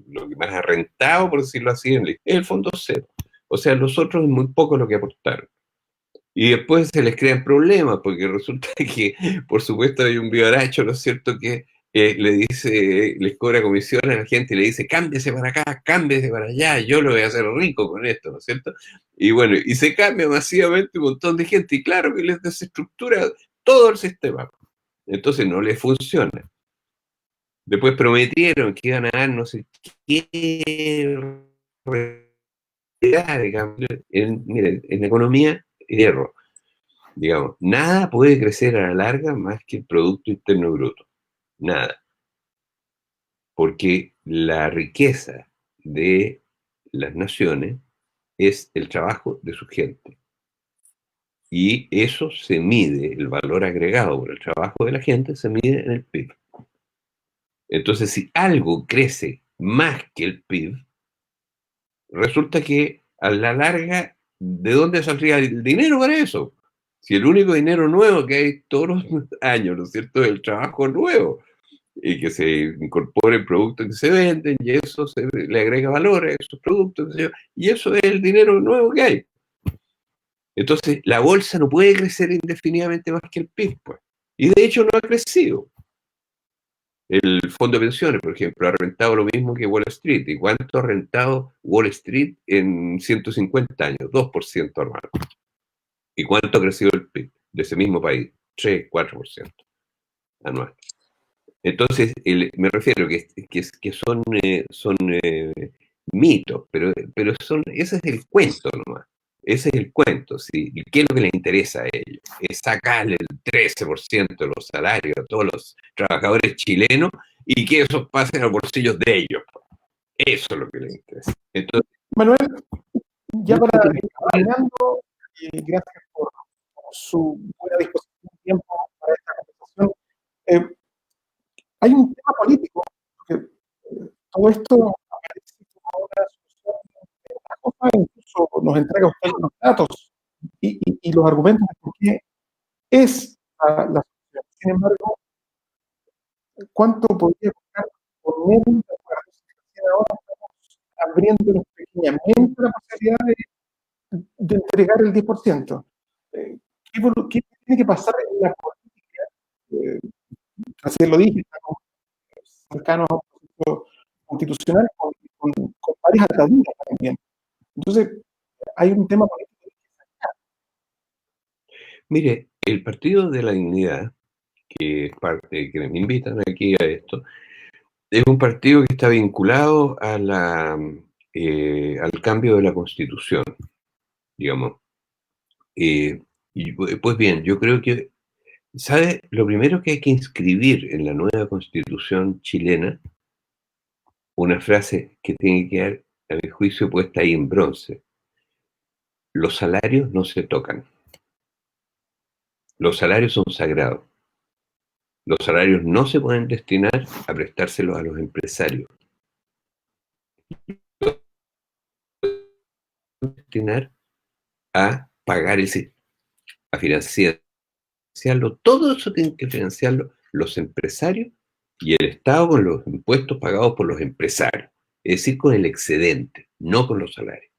lo que más ha rentado, por decirlo así, es el fondo C. O sea, los otros es muy poco lo que aportaron. Y después se les crean problemas, porque resulta que, por supuesto, hay un vivaracho, ¿no es cierto?, que les cobra comisión a la gente y le dice, cámbiese para acá, cámbiese para allá, yo lo voy a hacer rico con esto, ¿no es cierto? Y bueno, y se cambia masivamente un montón de gente, y claro que les desestructura todo el sistema. Entonces no les funciona. Después prometieron que iban a dar no sé qué, miren, en economía, hierro, digamos, nada puede crecer a la larga más que el Producto Interno Bruto, nada. Porque la riqueza de las naciones es el trabajo de su gente. Y eso se mide, el valor agregado por el trabajo de la gente se mide en el PIB. Entonces, si algo crece más que el PIB, resulta que a la larga, ¿de dónde saldría el dinero para eso? Si el único dinero nuevo que hay todos los años, ¿no es cierto?, es el trabajo nuevo, y que se incorporen productos que se venden, y eso le agrega valor a esos productos, y eso es el dinero nuevo que hay. Entonces, la bolsa no puede crecer indefinidamente más que el PIB, pues. Y de hecho no ha crecido. El fondo de pensiones, por ejemplo, ha rentado lo mismo que Wall Street. ¿Y cuánto ha rentado Wall Street en 150 años? 2% anual. ¿Y cuánto ha crecido el PIB de ese mismo país? 3, 4% anual. Entonces, me refiero que son mitos, pero ese es el cuento nomás. Ese es el cuento, ¿sí? ¿Qué es lo que les interesa a ellos? Es sacarle el 13% de los salarios a todos los trabajadores chilenos y que eso pase a los bolsillos de ellos. Eso es lo que les interesa. Entonces, Manuel, ya para ir terminando, gracias por su buena disposición de tiempo para esta conversación. Hay un tema político, porque todo esto aparece como una solución ventajosa, incluso nos entrega usted los datos y los argumentos de por qué es la solución. Sin embargo, ¿cuánto podría costar ponernos de acuerdo? Si ahora estamos abriéndonos pequeñamente la posibilidad de entregar el 10%. ¿Qué tiene que pasar en la política? Así lo dije, estamos cercanos a un proceso constitucional con varias ataduras también. Entonces, hay un tema político. mire, el Partido de la Dignidad, que es parte de quienes me invitan aquí a esto, es un partido que está vinculado al cambio de la Constitución, digamos. Y pues bien, yo creo que, ¿sabe? Lo primero que hay que inscribir en la nueva Constitución chilena, una frase que tiene que quedar, a mi juicio, puesta ahí en bronce: los salarios no se tocan. Los salarios son sagrados. Los salarios no se pueden destinar a prestárselos a los empresarios. Destinar a pagar a financiarlo. Todo eso tienen que financiarlo los empresarios y el Estado con los impuestos pagados por los empresarios. Es decir, con el excedente, no con los salarios.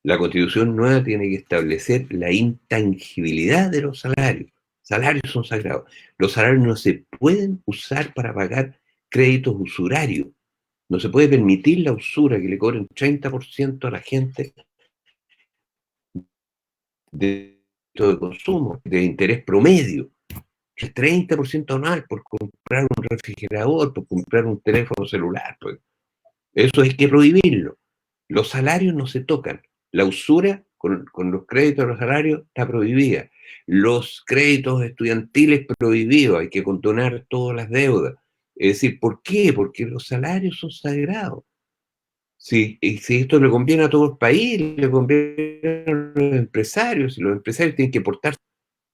La Constitución nueva tiene que establecer la intangibilidad de los salarios. Salarios son sagrados. Los salarios no se pueden usar para pagar créditos usurarios. No se puede permitir la usura, que le cobren 30% a la gente de consumo, de interés promedio. 30% anual por comprar un refrigerador, por comprar un teléfono celular. Pues. Eso hay que prohibirlo. Los salarios no se tocan. La usura con los créditos de los salarios está prohibida. Los créditos estudiantiles prohibidos. Hay que condonar todas las deudas. Es decir, ¿por qué? Porque los salarios son sagrados. Si esto le conviene a todo el país, le conviene a los empresarios, y los empresarios tienen que portarse,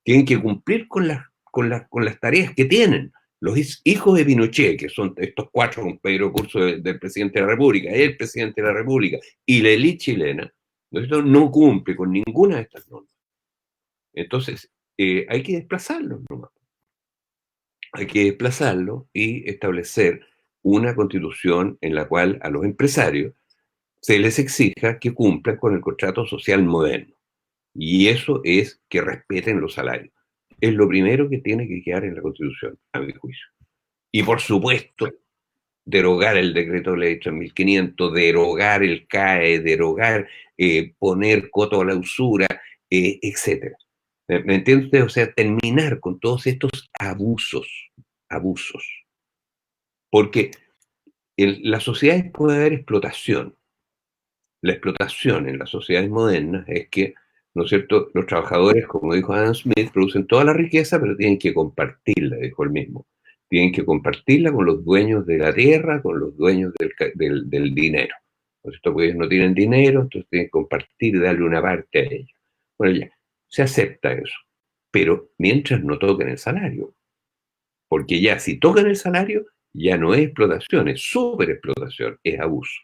tienen que cumplir con las tareas que tienen. Los hijos de Pinochet, que son estos cuatro, con Pedro Curso del presidente de la República, el presidente de la República y la élite chilena, no cumple con ninguna de estas normas. Entonces, hay que desplazarlos nomás. Hay que desplazarlos y establecer una constitución en la cual a los empresarios se les exija que cumplan con el contrato social moderno. Y eso es que respeten los salarios. Es lo primero que tiene que quedar en la Constitución, a mi juicio. Y por supuesto, derogar el decreto de ley 3500, derogar el CAE, derogar, poner coto a la usura, etcétera. ¿Me entiende usted? O sea, terminar con todos estos abusos. Porque en las sociedades puede haber explotación. La explotación en las sociedades modernas es que, ¿no es cierto?, los trabajadores, como dijo Adam Smith, producen toda la riqueza, pero tienen que compartirla, dijo él mismo. Tienen que compartirla con los dueños de la tierra, con los dueños del dinero. ¿No es cierto? Porque ellos no tienen dinero, entonces tienen que compartir y darle una parte a ellos. Bueno, ya, se acepta eso. Pero mientras no toquen el salario. Porque ya si tocan el salario, ya no es explotación, es superexplotación, es abuso.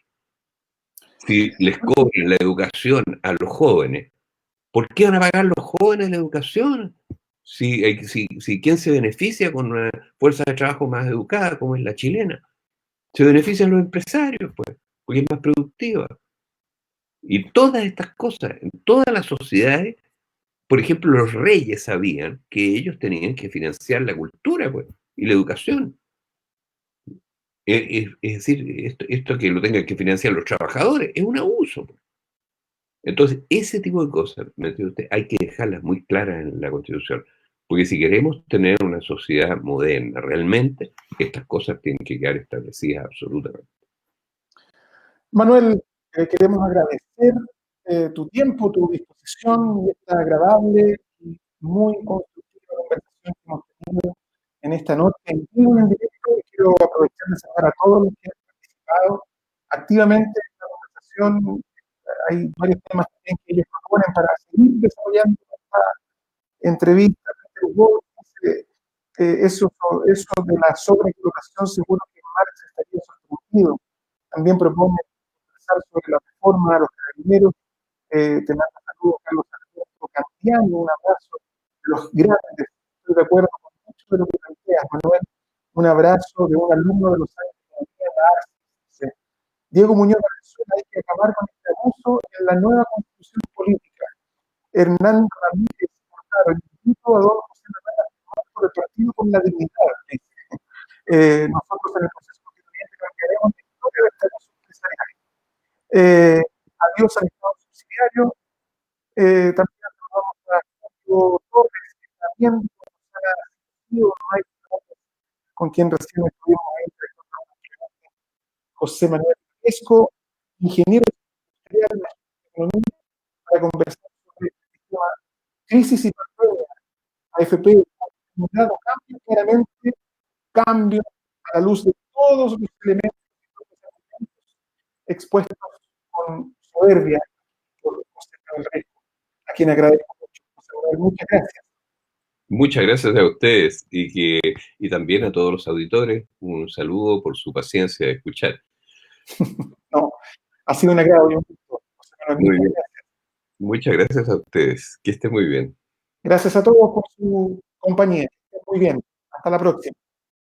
Si les cobran la educación a los jóvenes, ¿por qué van a pagar los jóvenes la educación? Si ¿quién se beneficia con una fuerza de trabajo más educada como es la chilena? Se benefician los empresarios, pues, porque es más productiva. Y todas estas cosas, en todas las sociedades, por ejemplo, los reyes sabían que ellos tenían que financiar la cultura, pues, y la educación. Es decir, esto que lo tengan que financiar los trabajadores es un abuso, pues. Entonces, ese tipo de cosas, ¿me entiende usted? Hay que dejarlas muy claras en la Constitución, porque si queremos tener una sociedad moderna realmente, estas cosas tienen que quedar establecidas absolutamente. Manuel, queremos agradecer tu tiempo, tu disposición y esta agradable y muy constructiva conversación que hemos tenido en esta noche en vivo y en directo. Y quiero aprovechar de saludar a todos los que han participado activamente en esta conversación. Hay varios temas también que ellos proponen para seguir desarrollando esta entrevista. Peter Wolf dice, eso de la sobreexplotación seguro que Marx estaría sorprendido. También propone conversar sobre la reforma a los carabineros. Te mando saludos, Carlos Alberto Cantiano, un abrazo de los grandes. Estoy de acuerdo con mucho de lo que planteas, Manuel. Un abrazo de un alumno de los años de la ARCIS. Diego Muñoz Valenzuela, hay que acabar con este abuso en la nueva constitución política. Hernán Ramírez Portaro, invito a don José Manuel a firmar por el partido con la dignidad. Nosotros en el proceso constituyente cambiaremos la historia de este abuso empresarial. Adiós al Estado subsidiario. También saludamos a Julio Torres, que también con quien recién estuvimos ahí, José Manuel Esco, ingeniero industrial de economía, para conversar sobre el tema crisis y pandemia. AFP ha acumulado cambios, claramente cambios a la luz de todos los elementos expuestos con soberbia por José Manuel Esco, a quien agradezco mucho. José Manuel, muchas gracias. Muchas gracias a ustedes y también a todos los auditores. Un saludo por su paciencia de escuchar. No, ha sido un agrado y un gusto. José Manuel, Muy muchas bien. gracias. Muchas gracias a ustedes. Que esté muy bien. Gracias a todos por su compañía. Muy bien. Hasta la próxima.